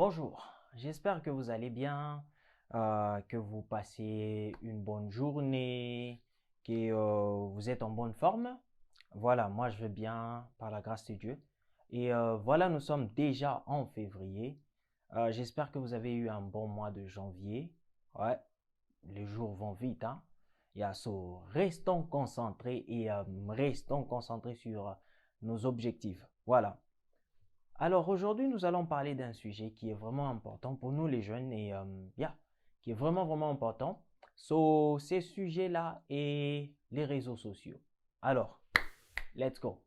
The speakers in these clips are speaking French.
Bonjour, j'espère que vous allez bien, que vous passez une bonne journée, que vous êtes en bonne forme. Voilà, moi je vais bien par la grâce de Dieu. Et voilà, nous sommes déjà en février. J'espère que vous avez eu un bon mois de janvier. Ouais, les jours vont vite, hein. Restons concentrés et restons concentrés sur nos objectifs. Voilà. Alors aujourd'hui, nous allons parler d'un sujet qui est vraiment important pour nous les jeunes et qui est vraiment important. Ces sujets-là et les réseaux sociaux. Alors, let's go.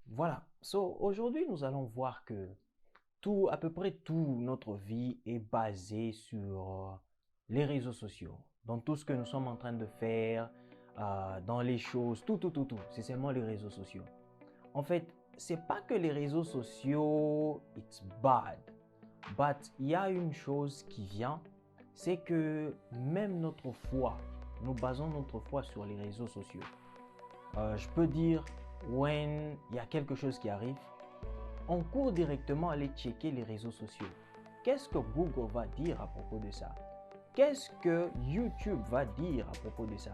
Voilà. Aujourd'hui, nous allons voir que à peu près tout notre vie est basé sur les réseaux sociaux. Dans tout ce que nous sommes en train de faire, dans les choses, tout. C'est seulement les réseaux sociaux. En fait, c'est pas que les réseaux sociaux, it's bad. But il y a une chose qui vient, c'est que même notre foi, nous basons notre foi sur les réseaux sociaux. Je peux dire, when il y a quelque chose qui arrive, on court directement aller checker les réseaux sociaux. Qu'est-ce que Google va dire à propos de ça? Qu'est-ce que YouTube va dire à propos de ça?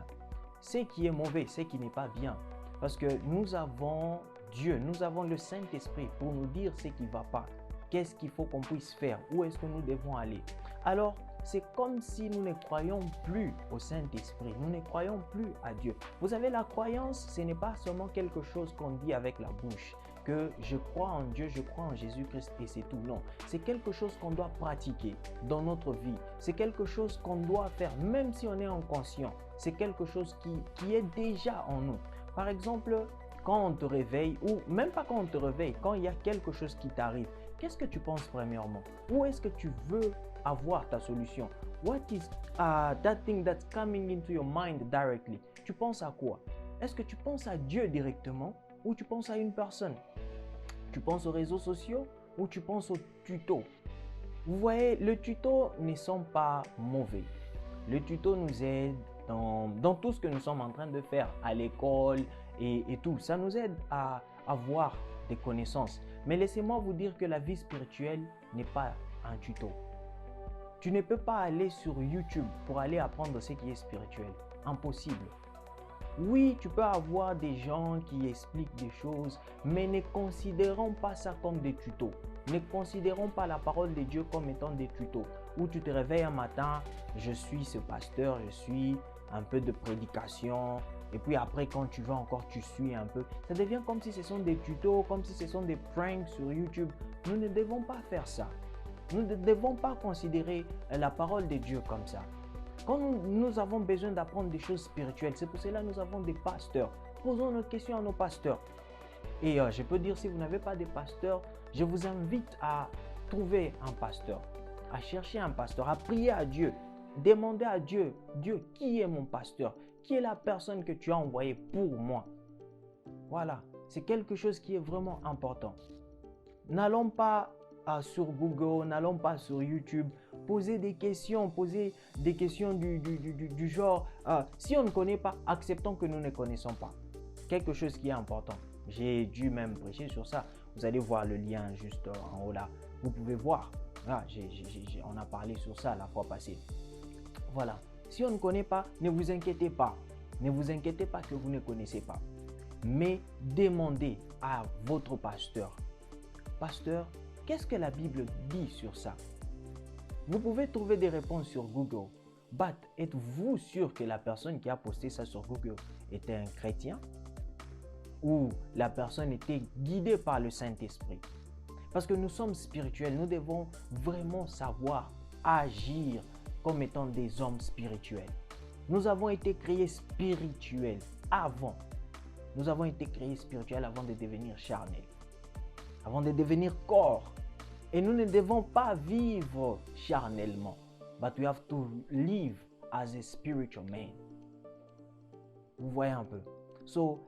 Ce qui est mauvais, ce qui n'est pas bien. Parce que nous avons Dieu, nous avons le Saint-Esprit pour nous dire ce qui ne va pas. Qu'est-ce qu'il faut qu'on puisse faire? Où est-ce que nous devons aller? Alors, c'est comme si nous ne croyons plus au Saint-Esprit, nous ne croyons plus à Dieu. Vous savez, la croyance, ce n'est pas seulement quelque chose qu'on dit avec la bouche, que je crois en Dieu, je crois en Jésus-Christ et c'est tout. Non, c'est quelque chose qu'on doit pratiquer dans notre vie. C'est quelque chose qu'on doit faire, même si on est inconscient. C'est quelque chose qui est déjà en nous. Par exemple, quand on te réveille, ou même pas quand on te réveille, quand il y a quelque chose qui t'arrive, qu'est-ce que tu penses premièrement? Où est-ce que tu veux avoir ta solution? What is that thing that's coming into your mind directly? Tu penses à quoi? Est-ce que tu penses à Dieu directement ou tu penses à une personne? Tu penses aux réseaux sociaux ou tu penses aux tutos? Vous voyez, le tuto ne sont pas mauvais. Le tuto nous aide dans tout ce que nous sommes en train de faire à l'école et tout. Ça nous aide à avoir des connaissances. Mais laissez-moi vous dire que la vie spirituelle n'est pas un tuto. Tu ne peux pas aller sur YouTube pour aller apprendre ce qui est spirituel. Impossible. Oui, tu peux avoir des gens qui expliquent des choses, mais ne considérons pas ça comme des tutos. Ne considérons pas la parole de Dieu comme étant des tutos. Où tu te réveilles un matin, je suis ce pasteur, je suis un peu de prédication. Et puis après, quand tu vas encore, tu suis un peu. Ça devient comme si ce sont des tutos, comme si ce sont des pranks sur YouTube. Nous ne devons pas faire ça. Nous ne devons pas considérer la parole de Dieu comme ça. Quand nous avons besoin d'apprendre des choses spirituelles, c'est pour cela que nous avons des pasteurs. Posons nos questions à nos pasteurs. Et je peux dire, si vous n'avez pas de pasteur, je vous invite à trouver un pasteur, à chercher un pasteur, à prier à Dieu. Demandez à Dieu, Dieu, qui est mon pasteur? Qui est la personne que tu as envoyée pour moi? Voilà, c'est quelque chose qui est vraiment important. N'allons pas sur Google, n'allons pas sur YouTube, poser des questions du genre, si on ne connaît pas, acceptons que nous ne connaissons pas. Quelque chose qui est important. J'ai dû même prêcher sur ça. Vous allez voir le lien juste en haut là. Vous pouvez voir. Ah, on a parlé sur ça la fois passée. Voilà. Si on ne connaît pas, ne vous inquiétez pas. Ne vous inquiétez pas que vous ne connaissez pas. Mais demandez à votre pasteur. Pasteur, qu'est-ce que la Bible dit sur ça? Vous pouvez trouver des réponses sur Google. But êtes-vous sûr que la personne qui a posté ça sur Google était un chrétien? Ou la personne était guidée par le Saint-Esprit? Parce que nous sommes spirituels, nous devons vraiment savoir agir comme étant des hommes spirituels. Nous avons été créés spirituels avant. Nous avons été créés spirituels avant de devenir charnels, avant de devenir corps. Et nous ne devons pas vivre charnellement. But we have to live as a spiritual man. Vous voyez un peu.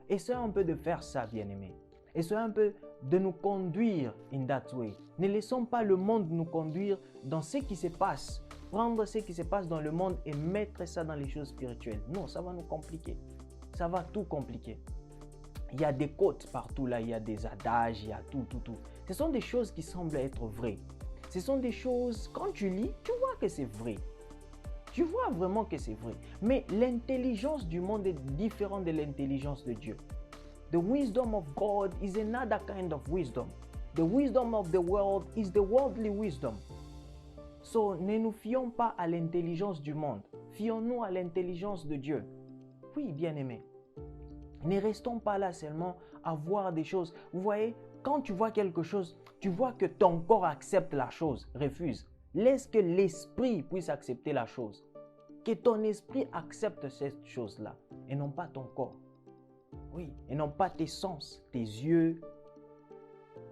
Essayez un peu de faire ça, bien-aimés. Essayez un peu de nous conduire in that way. Ne laissons pas le monde nous conduire dans ce qui se passe prendre ce qui se passe dans le monde et mettre ça dans les choses spirituelles. Non, ça va nous compliquer. Ça va tout compliquer. Il y a des quotes partout là, il y a des adages, il y a tout. Ce sont des choses qui semblent être vraies. Ce sont des choses, quand tu lis, tu vois que c'est vrai. Tu vois vraiment que c'est vrai. Mais l'intelligence du monde est différente de l'intelligence de Dieu. The wisdom of God is another kind of wisdom. The wisdom of the world is the worldly wisdom. So, ne nous fions pas à l'intelligence du monde. Fions-nous à l'intelligence de Dieu. Oui, bien-aimés. Ne restons pas là seulement à voir des choses. Vous voyez, quand tu vois quelque chose, tu vois que ton corps accepte la chose, refuse. Laisse que l'esprit puisse accepter la chose. Que ton esprit accepte cette chose-là et non pas ton corps. Oui, et non pas tes sens, tes yeux.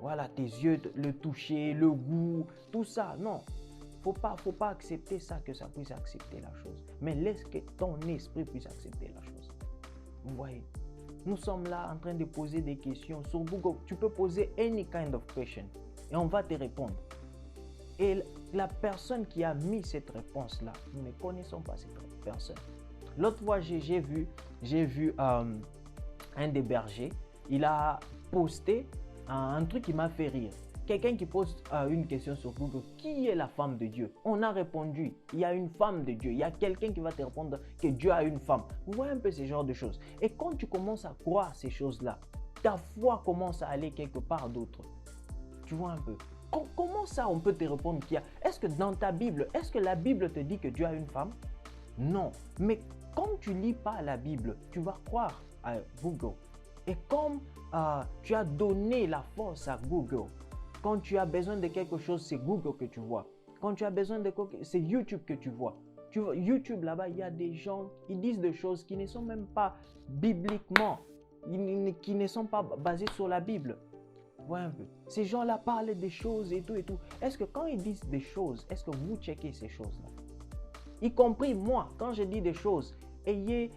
Voilà, tes yeux, le toucher, le goût, tout ça. Non, faut pas accepter ça, que ça puisse accepter la chose. Mais laisse que ton esprit puisse accepter la chose. Vous voyez, nous sommes là en train de poser des questions sur Google. Tu peux poser any kind of question et on va te répondre. Et la personne qui a mis cette réponse-là, nous ne connaissons pas cette personne. L'autre fois, j'ai vu un des bergers, il a posté un truc qui m'a fait rire. Quelqu'un qui pose une question sur Google, qui est la femme de Dieu? On a répondu, il y a une femme de Dieu. Il y a quelqu'un qui va te répondre que Dieu a une femme. Vous voyez un peu ce genre de choses. Et quand tu commences à croire ces choses-là, ta foi commence à aller quelque part d'autre. Tu vois un peu. Comment ça on peut te répondre qu'il y a? Est-ce que dans ta Bible, est-ce que la Bible te dit que Dieu a une femme? Non. Mais quand tu lis pas la Bible, tu vas croire à Google. Et comme tu as donné la force à Google, quand tu as besoin de quelque chose, c'est Google que tu vois. Quand tu as besoin de quelque chose, c'est YouTube que tu vois. Tu vois, YouTube là-bas, il y a des gens qui disent des choses qui ne sont même pas bibliquement, qui ne sont pas basées sur la Bible. Ouais, un peu. Ces gens-là parlent des choses et tout. Est-ce que quand ils disent des choses, est-ce que vous checkez ces choses-là? Y compris moi, quand je dis des choses, ayez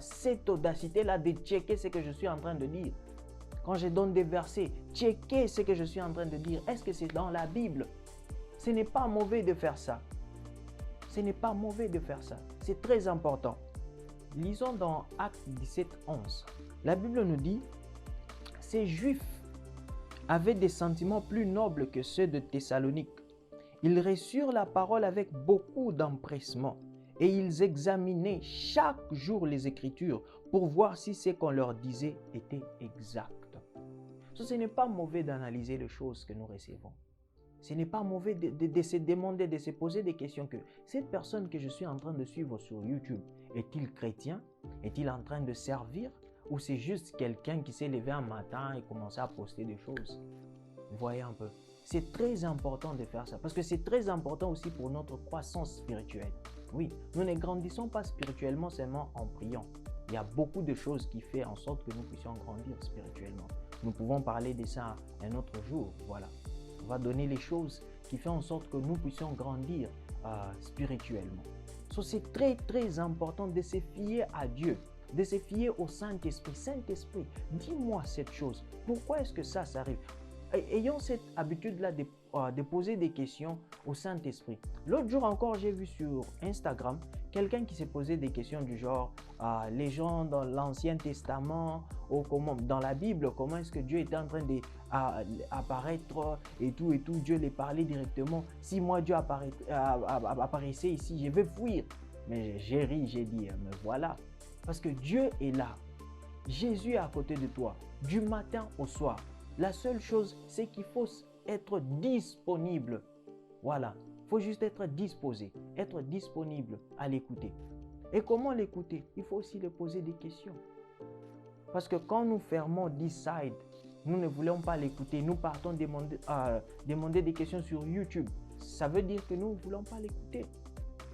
cette audacité-là de checker ce que je suis en train de dire. Quand je donne des versets, checkez ce que je suis en train de dire. Est-ce que c'est dans la Bible? Ce n'est pas mauvais de faire ça. Ce n'est pas mauvais de faire ça. C'est très important. Lisons dans Actes 17, 11. La Bible nous dit, ces Juifs avaient des sentiments plus nobles que ceux de Thessalonique. Ils reçurent la parole avec beaucoup d'empressement et ils examinaient chaque jour les Écritures pour voir si ce qu'on leur disait était exact. Ce n'est pas mauvais d'analyser les choses que nous recevons. Ce n'est pas mauvais de se demander, de se poser des questions que cette personne que je suis en train de suivre sur YouTube, est-il chrétien? Est-il en train de servir? Ou c'est juste quelqu'un qui s'est levé un matin et commencé à poster des choses? Vous voyez un peu. C'est très important de faire ça parce que c'est très important aussi pour notre croissance spirituelle. Oui, nous ne grandissons pas spirituellement seulement en priant. Il y a beaucoup de choses qui font en sorte que nous puissions grandir spirituellement. Nous pouvons parler de ça un autre jour. Voilà. On va donner les choses qui font en sorte que nous puissions grandir spirituellement. So, c'est très très important de se fier à Dieu, de se fier au Saint-Esprit. Saint-Esprit, dis-moi cette chose. Pourquoi est-ce que ça arrive? Ayons cette habitude-là de poser des questions au Saint-Esprit. L'autre jour encore, j'ai vu sur Instagram quelqu'un qui s'est posé des questions du genre les gens dans l'Ancien Testament ou dans la Bible, comment est-ce que Dieu était en train d'apparaître et tout. Dieu les parlait directement. Si moi Dieu apparaissait ici, je vais fuir. Mais j'ai ri, j'ai dit, mais voilà. Parce que Dieu est là. Jésus est à côté de toi, du matin au soir. La seule chose, c'est qu'il faut être disponible. Voilà. Il faut juste être disposé, être disponible à l'écouter. Et comment l'écouter? Il faut aussi lui poser des questions. Parce que quand nous fermons Decide, nous ne voulons pas l'écouter. Nous partons demander des questions sur YouTube. Ça veut dire que nous ne voulons pas l'écouter.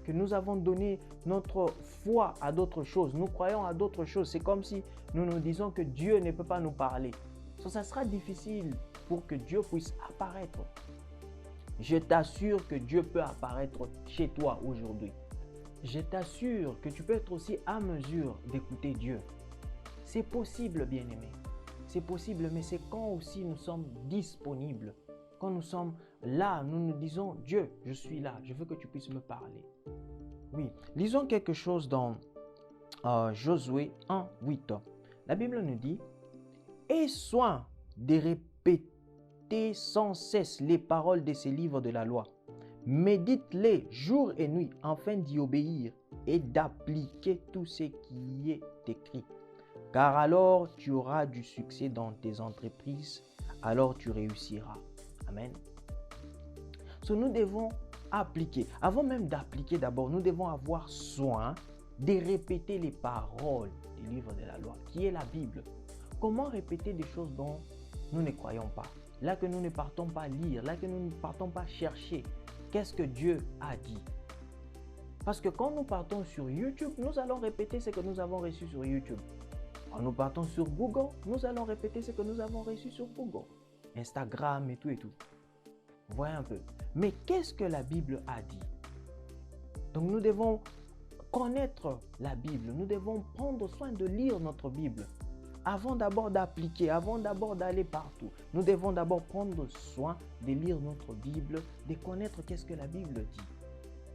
Que nous avons donné notre foi à d'autres choses. Nous croyons à d'autres choses. C'est comme si nous nous disons que Dieu ne peut pas nous parler. Ça sera difficile pour que Dieu puisse apparaître. Je t'assure que Dieu peut apparaître chez toi aujourd'hui. Je t'assure que tu peux être aussi à mesure d'écouter Dieu. C'est possible, bien-aimé. C'est possible, mais c'est quand aussi nous sommes disponibles, quand nous sommes là, nous nous disons, Dieu, je suis là, je veux que tu puisses me parler. Oui, lisons quelque chose dans Josué 1, 8. La Bible nous dit, aie soin de répéter sans cesse les paroles de ces livres de la loi. Médite-les jour et nuit afin d'y obéir et d'appliquer tout ce qui est écrit. Car alors tu auras du succès dans tes entreprises, alors tu réussiras. Amen. Nous devons appliquer. Avant même d'appliquer d'abord, nous devons avoir soin de répéter les paroles du livre de la loi, qui est la Bible. Comment répéter des choses dont nous ne croyons pas? Là que nous ne partons pas lire, là que nous ne partons pas chercher. Qu'est-ce que Dieu a dit? Parce que quand nous partons sur YouTube, nous allons répéter ce que nous avons reçu sur YouTube. Quand nous partons sur Google, nous allons répéter ce que nous avons reçu sur Google. Instagram et tout et tout. Voyez un peu. Mais qu'est-ce que la Bible a dit? Donc nous devons connaître la Bible. Nous devons prendre soin de lire notre Bible. Avant d'abord d'appliquer, avant d'abord d'aller partout, nous devons d'abord prendre soin de lire notre Bible, de connaître qu'est-ce que la Bible dit.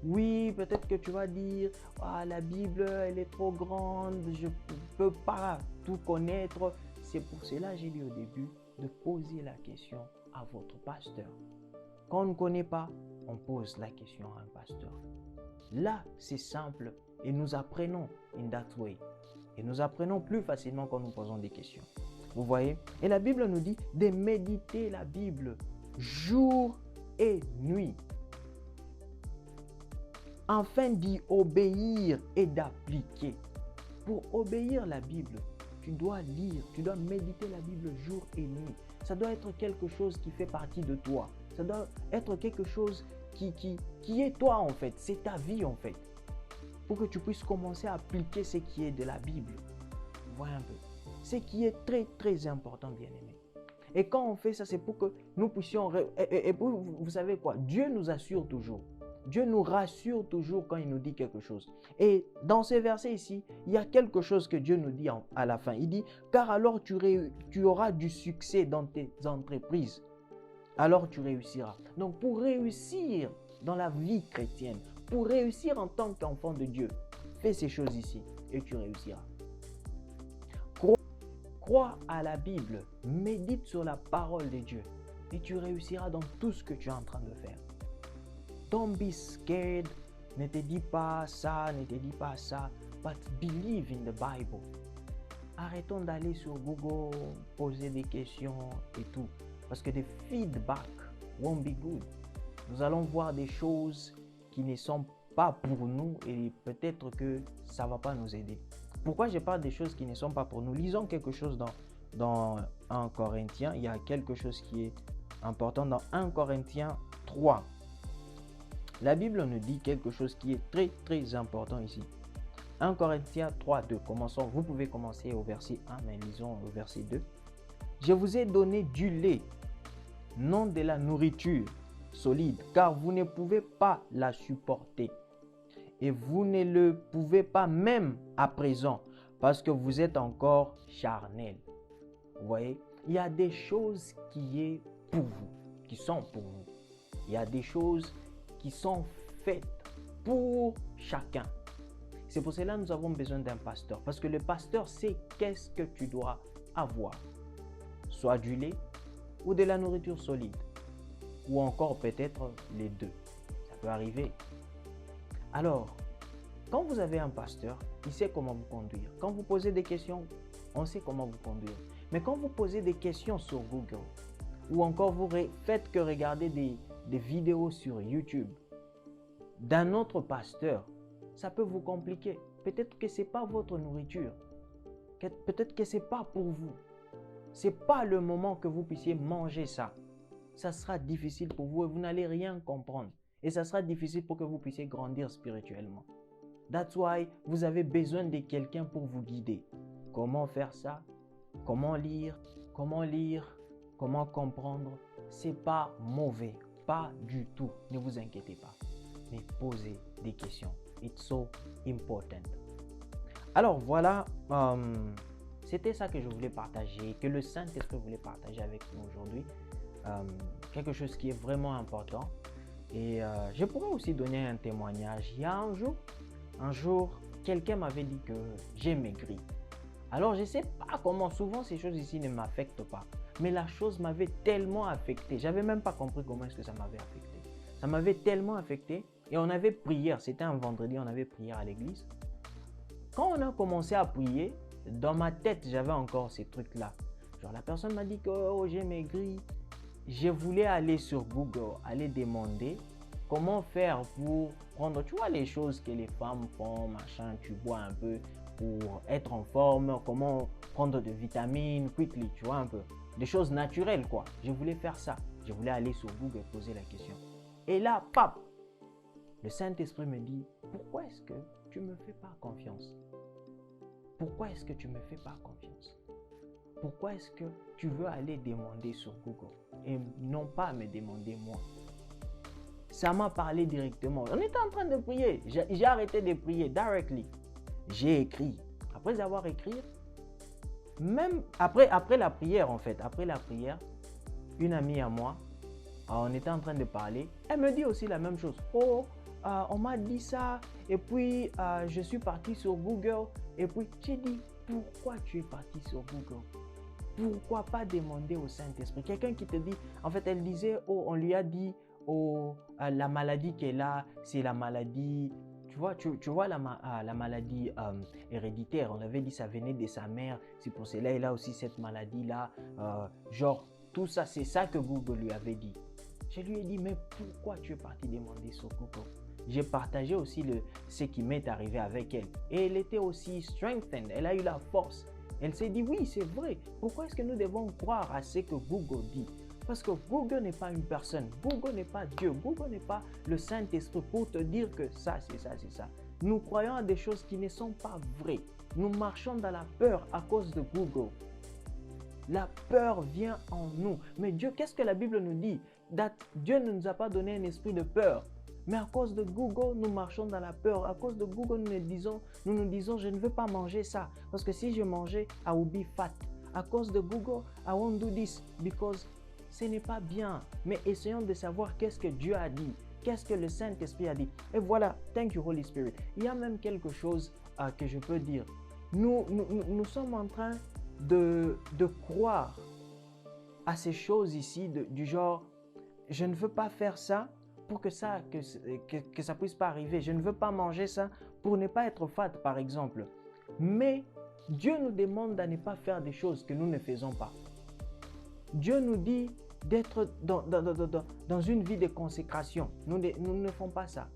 Oui, peut-être que tu vas dire, ah, la Bible, elle est trop grande, je ne peux pas tout connaître. C'est pour cela que j'ai dit au début de poser la question à votre pasteur. Quand on ne connaît pas, on pose la question à un pasteur. Là, c'est simple et nous apprenons in that way. Et nous apprenons plus facilement quand nous posons des questions. Vous voyez? Et la Bible nous dit de méditer la Bible jour et nuit, afin d'y obéir et d'appliquer. Pour obéir la Bible, tu dois lire, tu dois méditer la Bible jour et nuit. Ça doit être quelque chose qui fait partie de toi. Ça doit être quelque chose qui est toi en fait. C'est ta vie en fait. Pour que tu puisses commencer à appliquer ce qui est de la Bible. Voyez un peu. Ce qui est très très important, bien aimé. Et quand on fait ça, c'est pour que nous puissions... Et vous savez quoi? Dieu nous assure toujours. Dieu nous rassure toujours quand il nous dit quelque chose. Et dans ces versets ici, il y a quelque chose que Dieu nous dit à la fin. Il dit, car alors tu auras du succès dans tes entreprises. Alors tu réussiras. Donc pour réussir dans la vie chrétienne, pour réussir en tant qu'enfant de Dieu, fais ces choses ici et tu réussiras. Crois à la Bible, médite sur la parole de Dieu et tu réussiras dans tout ce que tu es en train de faire. Don't be scared. Ne te dis pas ça, ne te dis pas ça, but believe in the Bible. Arrêtons d'aller sur Google, poser des questions et tout, parce que the feedback won't be good. Nous allons voir des choses qui ne sont pas pour nous et peut-être que ça ne va pas nous aider. Pourquoi je parle des choses qui ne sont pas pour nous? Lisons quelque chose dans 1 Corinthiens. Il y a quelque chose qui est important dans 1 Corinthiens 3. La Bible nous dit quelque chose qui est très très important ici. 1 Corinthiens 3, 2. Commençons. Vous pouvez commencer au verset 1, mais lisons au verset 2. Je vous ai donné du lait, non de la nourriture solide, car vous ne pouvez pas la supporter. Et vous ne le pouvez pas même à présent, parce que vous êtes encore charnel. Vous voyez, il y a des choses qui sont pour vous, qui sont pour vous. Il y a des choses qui sont faites pour chacun. C'est pour cela que nous avons besoin d'un pasteur, parce que le pasteur sait qu'est-ce que tu dois avoir. Soit du lait ou de la nourriture solide, ou encore peut-être les deux. Ça peut arriver. Alors, quand vous avez un pasteur, il sait comment vous conduire. Quand vous posez des questions, on sait comment vous conduire. Mais quand vous posez des questions sur Google, ou encore vous faites que regarder des vidéos sur YouTube d'un autre pasteur, ça peut vous compliquer. Peut-être que ce n'est pas votre nourriture. Peut-être que ce n'est pas pour vous. Ce n'est pas le moment que vous puissiez manger ça. Ça sera difficile pour vous et vous n'allez rien comprendre. Et ça sera difficile pour que vous puissiez grandir spirituellement. That's why vous avez besoin de quelqu'un pour vous guider. Comment faire ça? Comment lire? Comment comprendre? C'est pas mauvais. Pas du tout. Ne vous inquiétez pas. Mais posez des questions. It's so important. Alors voilà, c'était ça que je voulais partager, que le Saint-Esprit voulait partager avec nous aujourd'hui. quelque chose qui est vraiment important. Et je pourrais aussi donner un témoignage. Il y a un jour, quelqu'un m'avait dit que j'ai maigri. Alors je ne sais pas comment, souvent ces choses ici ne m'affectent pas. Mais la chose m'avait tellement affecté. Je n'avais même pas compris comment est-ce que ça m'avait affecté. Ça m'avait tellement affecté. Et on avait prière, c'était un vendredi, on avait prière à l'église. Quand on a commencé à prier, dans ma tête, j'avais encore ces trucs-là. Genre la personne m'a dit que oh, j'ai maigri. Je voulais aller sur Google, aller demander comment faire pour prendre, tu vois, les choses que les femmes font, machin, tu bois un peu pour être en forme, comment prendre de vitamines quickly, tu vois, un peu. Des choses naturelles, quoi. Je voulais faire ça. Je voulais aller sur Google et poser la question. Et là, pap, le Saint-Esprit me dit, pourquoi est-ce que tu ne me fais pas confiance? Pourquoi est-ce que tu ne me fais pas confiance? Pourquoi est-ce que tu veux aller demander sur Google et non pas me demander moi? Ça m'a parlé directement. On était en train de prier. J'ai arrêté de prier directly. J'ai écrit. Après avoir écrit, même après la prière en fait, après la prière, une amie à moi, on était en train de parler. Elle me dit aussi la même chose. Oh, on m'a dit ça et puis je suis parti sur Google et puis j'ai dit, pourquoi tu es parti sur Google? Pourquoi pas demander au Saint-Esprit? Quelqu'un qui te dit, en fait, elle disait, oh, on lui a dit, oh, la maladie qu'elle a, c'est la maladie, tu vois la maladie héréditaire. On avait dit ça venait de sa mère, c'est pour cela elle a aussi cette maladie-là. Genre, tout ça, c'est ça que Google lui avait dit. Je lui ai dit, mais pourquoi tu es parti demander sur Google? J'ai partagé aussi ce qui m'est arrivé avec elle. Et elle était aussi strengthened, elle a eu la force. Elle s'est dit, oui, c'est vrai. Pourquoi est-ce que nous devons croire à ce que Google dit? Parce que Google n'est pas une personne. Google n'est pas Dieu. Google n'est pas le Saint-Esprit pour te dire que ça, c'est ça, c'est ça. Nous croyons à des choses qui ne sont pas vraies. Nous marchons dans la peur à cause de Google. La peur vient en nous. Mais Dieu, qu'est-ce que la Bible nous dit? Dieu ne nous a pas donné un esprit de peur. Mais à cause de Google, nous marchons dans la peur. À cause de Google, nous nous disons, je ne veux pas manger ça. Parce que si je mangeais, I will be fat. À cause de Google, I won't do this. Because ce n'est pas bien. Mais essayons de savoir qu'est-ce que Dieu a dit. Qu'est-ce que le Saint-Esprit a dit. Et voilà, thank you Holy Spirit. Il y a même quelque chose que je peux dire. Nous sommes en train de croire à ces choses ici du genre, je ne veux pas faire ça pour que ça puisse pas arriver. Je ne veux pas manger ça pour ne pas être fat, par exemple. Mais Dieu nous demande de ne pas faire des choses que nous ne faisons pas. Dieu nous dit d'être dans une vie de consécration. Nous ne faisons pas ça.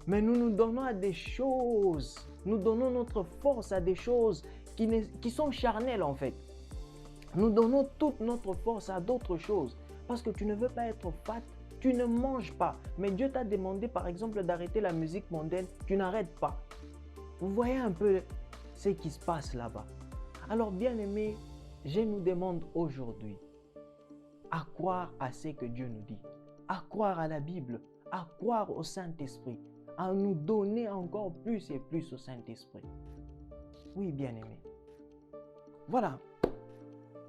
Mais nous nous donnons à des choses. Nous donnons notre force à des choses qui sont charnelles en fait. Nous donnons toute notre force à d'autres choses. Parce que tu ne veux pas être fat, tu ne manges pas. Mais Dieu t'a demandé par exemple d'arrêter la musique mondaine, tu n'arrêtes pas. Vous voyez un peu ce qui se passe là-bas. Alors bien-aimés, je nous demande aujourd'hui à croire à ce que Dieu nous dit, à croire à la Bible, à croire au Saint-Esprit, à nous donner encore plus et plus au Saint-Esprit. Oui, bien-aimés. Voilà.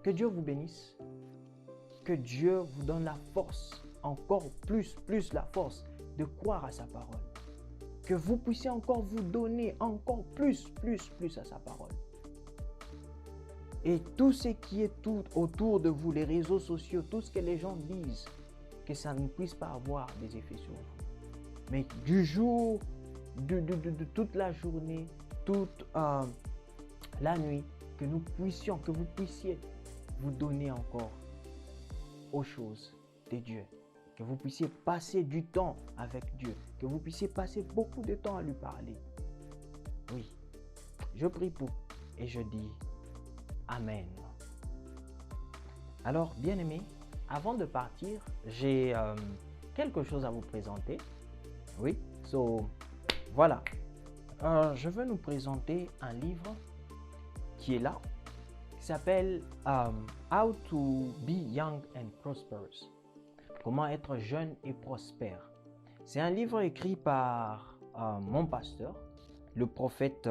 Que Dieu vous bénisse. Que Dieu vous donne la force, encore plus la force de croire à sa parole. Que vous puissiez encore vous donner encore plus à sa parole. Et tout ce qui est tout autour de vous, les réseaux sociaux, tout ce que les gens disent, que ça ne puisse pas avoir des effets sur vous. Mais du jour, de toute la journée, toute la nuit, que vous puissiez vous donner encore aux choses de Dieu. Que vous puissiez passer du temps avec Dieu. Que vous puissiez passer beaucoup de temps à lui parler. Oui, je prie pour et je dis Amen. Alors, bien-aimés, avant de partir, j'ai quelque chose à vous présenter. Oui, voilà. Je veux nous présenter un livre qui est là, qui s'appelle How to be Young and Prosperous. Comment être jeune et prospère. C'est un livre écrit par mon pasteur, le prophète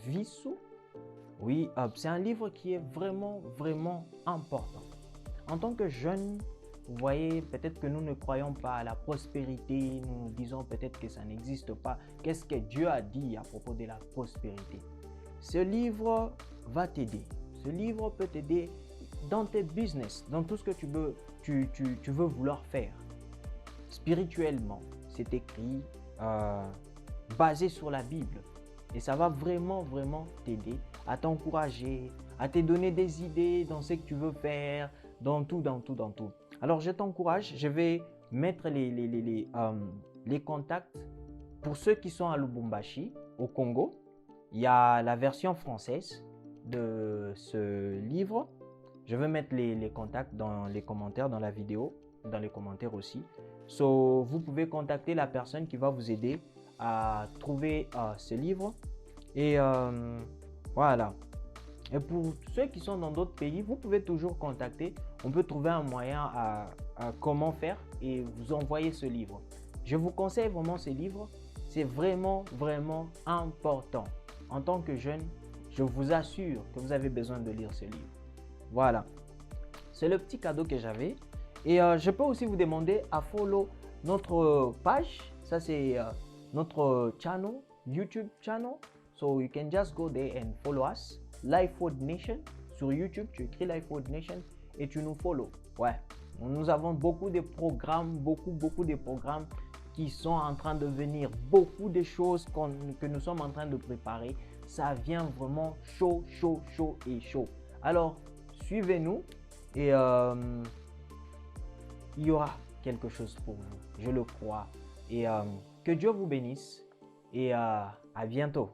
Vissou. Oui, c'est un livre qui est vraiment important. En tant que jeune, Vous voyez, peut-être que nous ne croyons pas à la prospérité, nous nous disons peut-être que ça n'existe pas. Qu'est-ce que Dieu a dit à propos de la prospérité? Ce livre va t'aider. Ce livre peut t'aider dans tes business, dans tout ce que tu veux vouloir faire. Spirituellement, c'est écrit basé sur la Bible. Et ça va vraiment t'aider à t'encourager, à te donner des idées dans ce que tu veux faire, dans tout. Alors, je t'encourage, je vais mettre les contacts pour ceux qui sont à Lubumbashi, au Congo. Il y a la version française de ce livre. Je vais mettre les contacts dans les commentaires, dans la vidéo, dans les commentaires aussi. So, vous pouvez contacter la personne qui va vous aider à trouver ce livre. Et voilà. Et pour ceux qui sont dans d'autres pays, vous pouvez toujours contacter. On peut trouver un moyen à comment faire et vous envoyer ce livre. Je vous conseille vraiment ce livre. C'est vraiment important. En tant que jeune, je vous assure que vous avez besoin de lire ce livre. Voilà. C'est le petit cadeau que j'avais. Et je peux aussi vous demander à follow notre page. Ça, c'est notre channel, YouTube channel. So you can just go there and follow us. Life World Nation. Sur YouTube, tu écris Life World Nation et tu nous follow. Ouais. Nous avons beaucoup de programmes, beaucoup de programmes qui sont en train de venir. Beaucoup de choses que nous sommes en train de préparer. Ça vient vraiment chaud. Alors, suivez-nous et il y aura quelque chose pour vous. Je le crois. Et que Dieu vous bénisse et à bientôt.